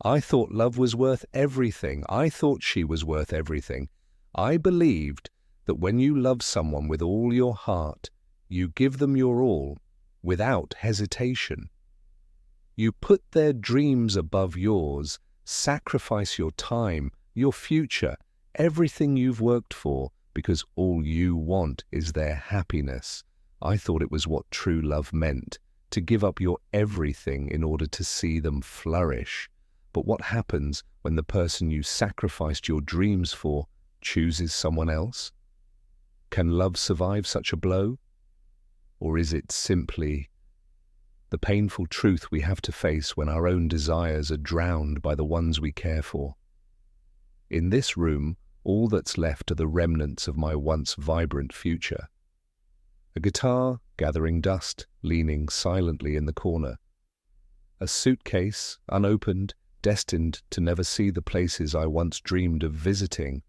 I thought love was worth everything. I thought she was worth everything. I believed that when you love someone with all your heart, you give them your all without hesitation. You put their dreams above yours, sacrifice your time, your future, everything you've worked for, because all you want is their happiness. I thought it was what true love meant, to give up your everything in order to see them flourish. But what happens when the person you sacrificed your dreams for chooses someone else? Can love survive such a blow? Or is it simply the painful truth we have to face when our own desires are drowned by the ones we care for? In this room, all that's left are the remnants of my once vibrant future. A guitar gathering dust, leaning silently in the corner. A suitcase, unopened, destined to never see the places I once dreamed of visiting.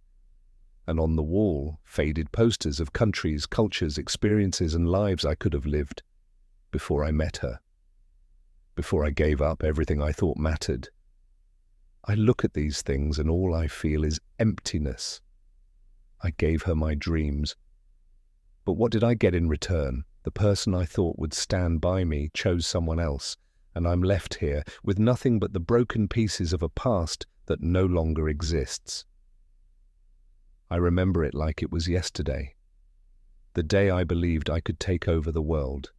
And on the wall, faded posters of countries, cultures, experiences and lives I could have lived before I met her, before I gave up everything I thought mattered. I look at these things and all I feel is emptiness. I gave her my dreams. But what did I get in return? The person I thought would stand by me chose someone else, and I'm left here with nothing but the broken pieces of a past that no longer exists. I remember it like it was yesterday, the day I believed I could take over the world.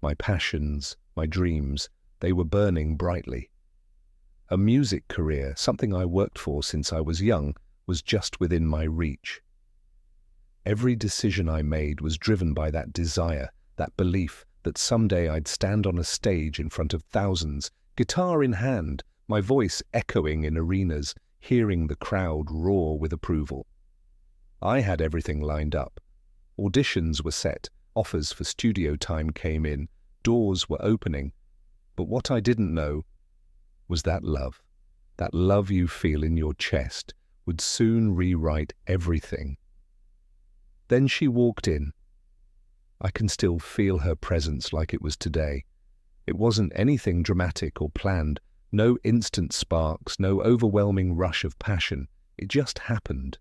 My passions, my dreams, they were burning brightly. A music career, something I worked for since I was young, was just within my reach. Every decision I made was driven by that desire, that belief that someday I'd stand on a stage in front of thousands, guitar in hand, my voice echoing in arenas, hearing the crowd roar with approval. I had everything lined up. Auditions were set, offers for studio time came in, doors were opening. But what I didn't know was that love you feel in your chest, would soon rewrite everything. Then she walked in. I can still feel her presence like it was today. It wasn't anything dramatic or planned, no instant sparks, no overwhelming rush of passion. It just happened.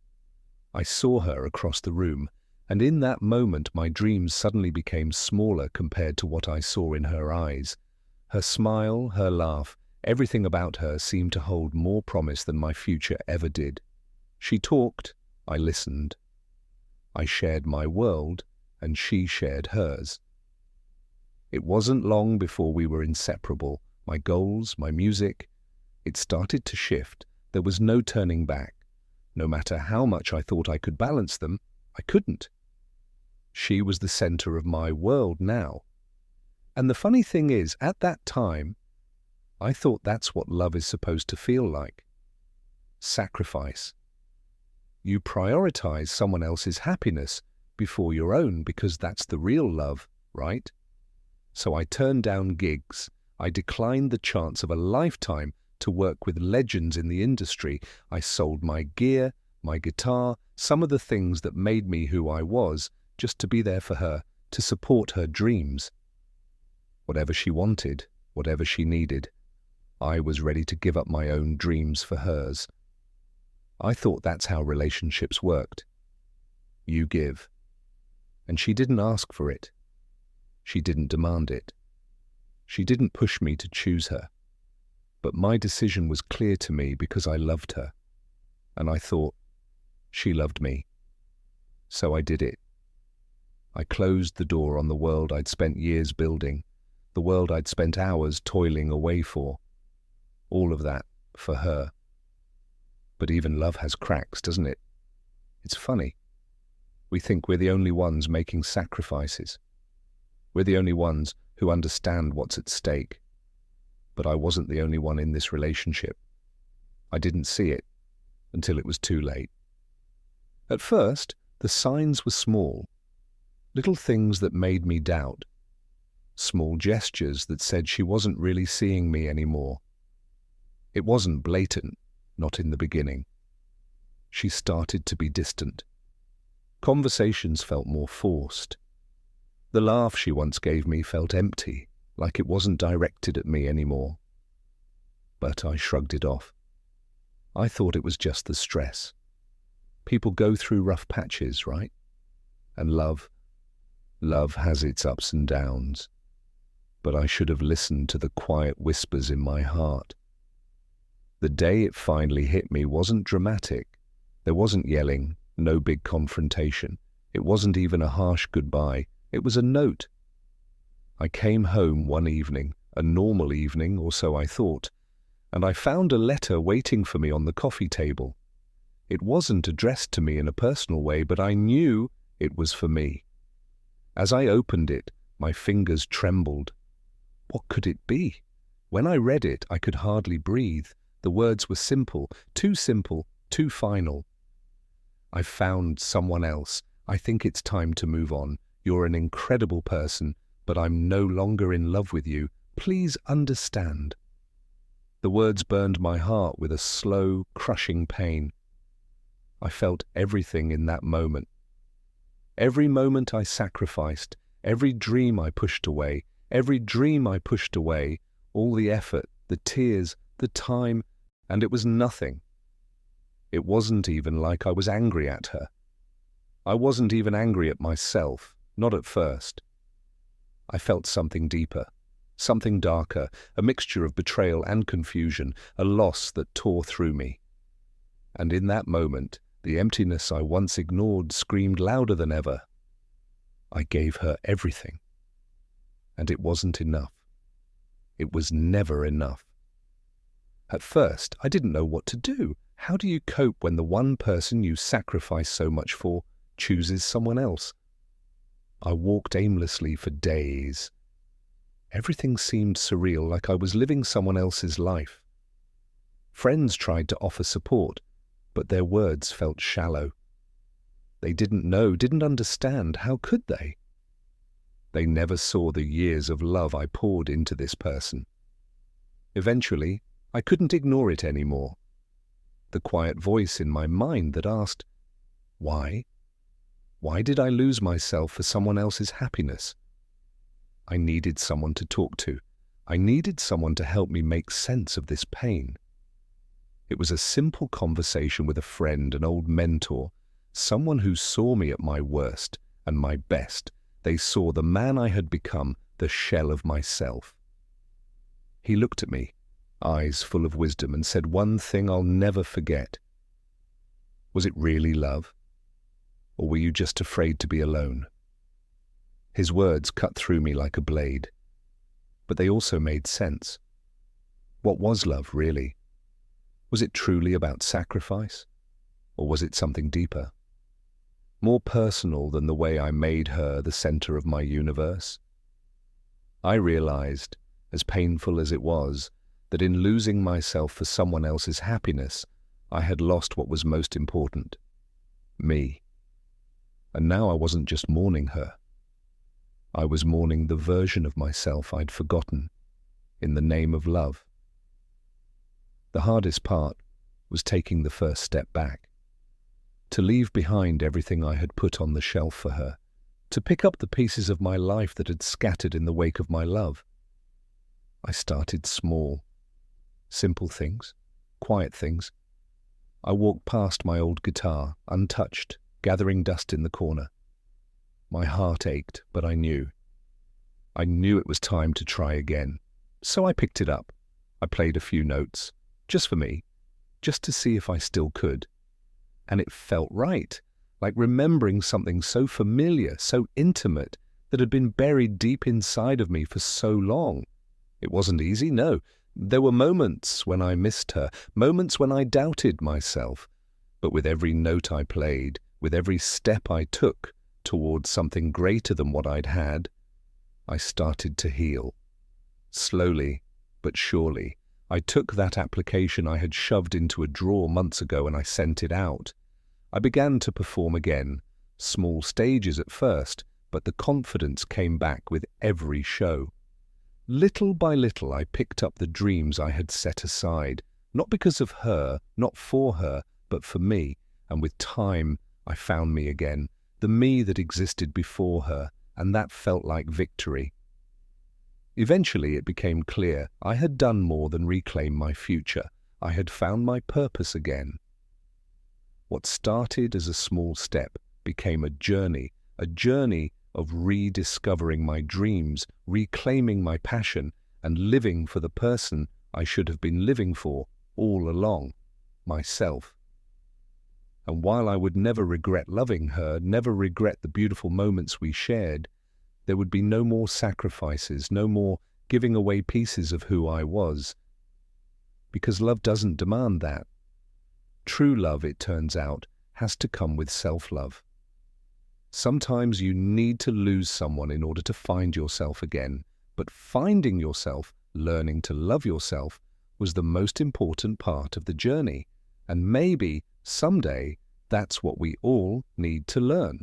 I saw her across the room, and in that moment my dreams suddenly became smaller compared to what I saw in her eyes. Her smile, her laugh, everything about her seemed to hold more promise than my future ever did. She talked, I listened. I shared my world, and she shared hers. It wasn't long before we were inseparable. My goals, my music, it started to shift. There was no turning back. No matter how much I thought I could balance them, I couldn't. She was the center of my world now. And the funny thing is, at that time, I thought that's what love is supposed to feel like. Sacrifice. You prioritize someone else's happiness before your own because that's the real love, right? So I turned down gigs. I declined the chance of a lifetime to work with legends in the industry. I sold my gear, my guitar, some of the things that made me who I was, just to be there for her, to support her dreams. Whatever she wanted, whatever she needed, I was ready to give up my own dreams for hers. I thought that's how relationships worked. You give. And she didn't ask for it. She didn't demand it. She didn't push me to choose her. But my decision was clear to me because I loved her. And I thought, she loved me. So I did it. I closed the door on the world I'd spent years building, the world I'd spent hours toiling away for. All of that for her. But even love has cracks, doesn't it? It's funny. We think we're the only ones making sacrifices. We're the only ones who understand what's at stake. But I wasn't the only one in this relationship. I didn't see it until it was too late. At first, the signs were small. Little things that made me doubt. Small gestures that said she wasn't really seeing me anymore. It wasn't blatant, not in the beginning. She started to be distant. Conversations felt more forced. The laugh she once gave me felt empty, like it wasn't directed at me anymore. but I shrugged it off. I thought it was just the stress. People go through rough patches, right? And love has its ups and downs. But I should have listened to the quiet whispers in my heart. The day it finally hit me wasn't dramatic. There wasn't yelling, no big confrontation. It wasn't even a harsh goodbye. It was a note. I came home one evening, a normal evening, or so I thought, and I found a letter waiting for me on the coffee table. It wasn't addressed to me in a personal way, but I knew it was for me. As I opened it, my fingers trembled. What could it be? When I read it, I could hardly breathe. The words were simple, too final. I've found someone else. I think it's time to move on. You're an incredible person, but I'm no longer in love with you. Please understand. The words burned my heart with a slow, crushing pain. I felt everything in that moment. Every moment I sacrificed, every dream I pushed away, all the effort, the tears, the time, and it was nothing. It wasn't even like I was angry at her. I wasn't even angry at myself, not at first. I felt something deeper, something darker, a mixture of betrayal and confusion, a loss that tore through me. And in that moment, the emptiness I once ignored screamed louder than ever. I gave her everything. And it wasn't enough. It was never enough. At first, I didn't know what to do. How do you cope when the one person you sacrifice so much for chooses someone else? I walked aimlessly for days. Everything seemed surreal, like I was living someone else's life. Friends tried to offer support, but their words felt shallow. They didn't know, didn't understand. How could they? They never saw the years of love I poured into this person. Eventually, I couldn't ignore it anymore. The quiet voice in my mind that asked, why? Why did I lose myself for someone else's happiness? I needed someone to talk to. I needed someone to help me make sense of this pain. It was a simple conversation with a friend, an old mentor, someone who saw me at my worst and my best. They saw the man I had become, the shell of myself. He looked at me, eyes full of wisdom, and said one thing I'll never forget. Was it really love? Or were you just afraid to be alone? His words cut through me like a blade, but they also made sense. What was love, really? Was it truly about sacrifice? Or was it something deeper? More personal than the way I made her the center of my universe? I realized, as painful as it was, that in losing myself for someone else's happiness, I had lost what was most important, me. And now I wasn't just mourning her. I was mourning the version of myself I'd forgotten in the name of love. The hardest part was taking the first step back, to leave behind everything I had put on the shelf for her, to pick up the pieces of my life that had scattered in the wake of my love. I started small, simple things, quiet things. I walked past my old guitar, untouched, gathering dust in the corner. My heart ached, but I knew it was time to try again. So I picked it up. I played a few notes, just for me, just to see if I still could. And it felt right, like remembering something so familiar, so intimate, that had been buried deep inside of me for so long. It wasn't easy, no. There were moments when I missed her, moments when I doubted myself. But with every note I played, with every step I took towards something greater than what I'd had, I started to heal. Slowly, but surely, I took that application I had shoved into a drawer months ago and I sent it out. I began to perform again, small stages at first, but the confidence came back with every show. Little by little I picked up the dreams I had set aside, not because of her, not for her, but for me, and with time I found me again, the me that existed before her, and that felt like victory. Eventually it became clear I had done more than reclaim my future. I had found my purpose again. What started as a small step became a journey of rediscovering my dreams, reclaiming my passion, and living for the person I should have been living for all along, myself. And while I would never regret loving her, never regret the beautiful moments we shared, there would be no more sacrifices, no more giving away pieces of who I was. Because love doesn't demand that. True love, it turns out, has to come with self-love. Sometimes you need to lose someone in order to find yourself again, but finding yourself, learning to love yourself, was the most important part of the journey. And maybe, someday, that's what we all need to learn.